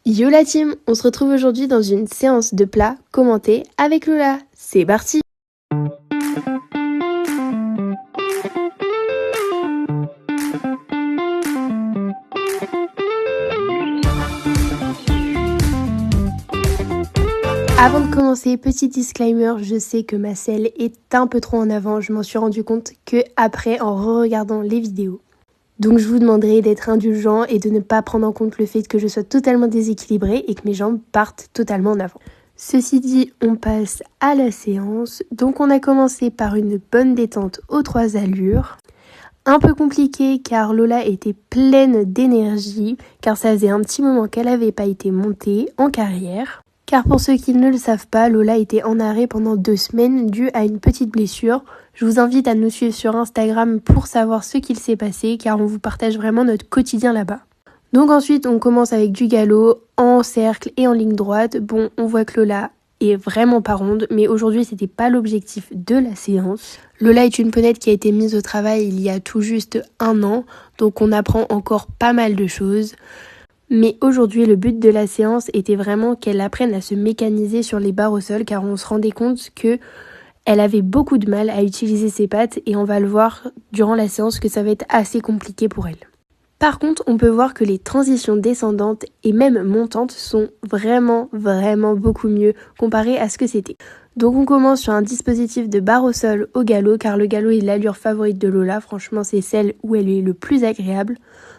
Yo la team, on se retrouve aujourd'hui dans une séance de plats commentés avec Lola. C'est parti! Avant de commencer, petit disclaimer, je sais que ma selle est un peu trop en avant, je m'en suis rendu compte que après en re-regardant les vidéos. Donc je vous demanderai d'être indulgent et de ne pas prendre en compte le fait que je sois totalement déséquilibrée et que mes jambes partent totalement en avant. Ceci dit, on passe à la séance. Donc on a commencé par une bonne détente aux 3 allures. Un peu compliqué car Lola était pleine d'énergie, car ça faisait un petit moment qu'elle n'avait pas été montée en carrière. Car pour ceux qui ne le savent pas, Lola était en arrêt pendant 2 semaines due à une petite blessure. Je vous invite à nous suivre sur Instagram pour savoir ce qu'il s'est passé, car on vous partage vraiment notre quotidien là-bas. Donc ensuite, on commence avec du galop, en cercle et en ligne droite. Bon, on voit que Lola est vraiment pas ronde, mais aujourd'hui, c'était pas l'objectif de la séance. Lola est une ponette qui a été mise au travail il y a tout juste 1 an, donc on apprend encore pas mal de choses. Mais aujourd'hui, le but de la séance était vraiment qu'elle apprenne à se mécaniser sur les barres au sol, car on se rendait compte que elle avait beaucoup de mal à utiliser ses pattes et on va le voir durant la séance que ça va être assez compliqué pour elle. Par contre, on peut voir que les transitions descendantes et même montantes sont vraiment beaucoup mieux comparées à ce que c'était. Donc on commence sur un dispositif de barre au sol au galop, car le galop est l'allure favorite de Lola, franchement c'est celle où elle est le plus agréable.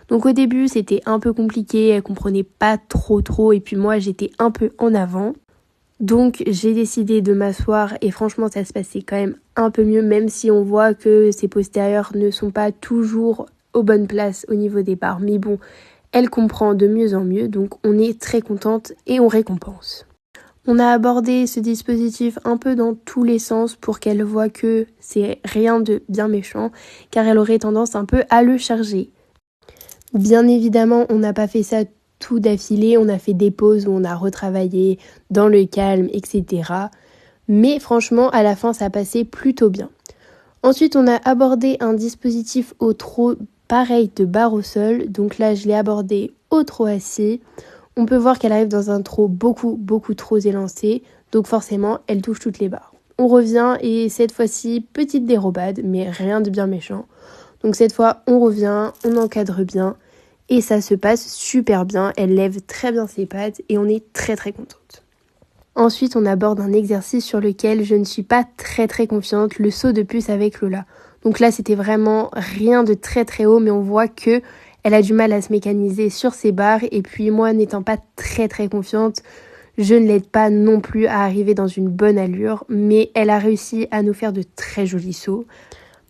Donc au début c'était un peu compliqué, elle comprenait pas trop et puis moi j'étais un peu en avant. Donc j'ai décidé de m'asseoir et franchement ça se passait quand même un peu mieux, même si on voit que ses postérieurs ne sont pas toujours aux bonnes places au niveau des barres. Mais bon, elle comprend de mieux en mieux, donc on est très contente et on récompense. On a abordé ce dispositif un peu dans tous les sens pour qu'elle voie que c'est rien de bien méchant, car elle aurait tendance un peu à le charger. Bien évidemment, on n'a pas fait ça tout d'affilée, on a fait des pauses où on a retravaillé dans le calme, etc. Mais franchement, à la fin, ça passait plutôt bien. Ensuite, on a abordé un dispositif au trot pareil de barre au sol. Donc là, je l'ai abordé au trot assis. On peut voir qu'elle arrive dans un trot beaucoup trop élancé. Donc forcément, elle touche toutes les barres. On revient et cette fois-ci, petite dérobade, mais rien de bien méchant. Donc cette fois, on revient, on encadre bien et ça se passe super bien. Elle lève très bien ses pattes et on est très contente. Ensuite, on aborde un exercice sur lequel je ne suis pas très confiante, le saut de puce avec Lola. Donc là, c'était vraiment rien de très haut, mais on voit que elle a du mal à se mécaniser sur ses barres. Et puis moi, n'étant pas très confiante, je ne l'aide pas non plus à arriver dans une bonne allure, mais elle a réussi à nous faire de très jolis sauts.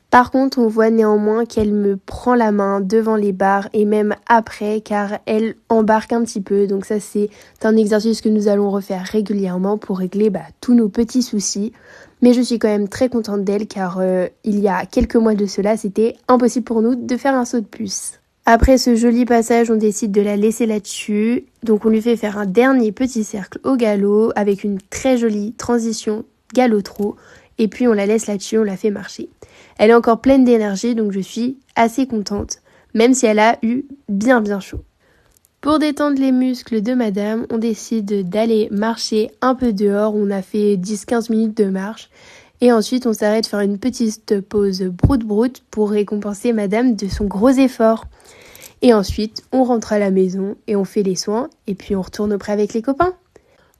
Par contre, on voit néanmoins qu'elle me prend la main devant les barres et même après, car elle embarque un petit peu. Donc ça, c'est un exercice que nous allons refaire régulièrement pour régler tous nos petits soucis. Mais je suis quand même très contente d'elle, car il y a quelques mois de cela, c'était impossible pour nous de faire un saut de puce. Après ce joli passage, on décide de la laisser là-dessus. Donc on lui fait faire un dernier petit cercle au galop avec une très jolie transition galop-trot. Et puis on la laisse là-dessus, on la fait marcher. Elle est encore pleine d'énergie, donc je suis assez contente, même si elle a eu bien chaud. Pour détendre les muscles de madame, on décide d'aller marcher un peu dehors. On a fait 10-15 minutes de marche. Et ensuite, on s'arrête faire une petite pause broute pour récompenser madame de son gros effort. Et ensuite, on rentre à la maison et on fait les soins. Et puis on retourne auprès avec les copains.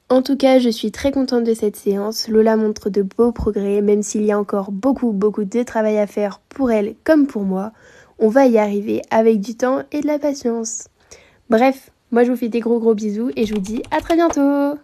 En tout cas, je suis très contente de cette séance. Lola montre de beaux progrès, même s'il y a encore beaucoup de travail à faire pour elle comme pour moi. On va y arriver avec du temps et de la patience. Bref, moi je vous fais des gros bisous et je vous dis à très bientôt!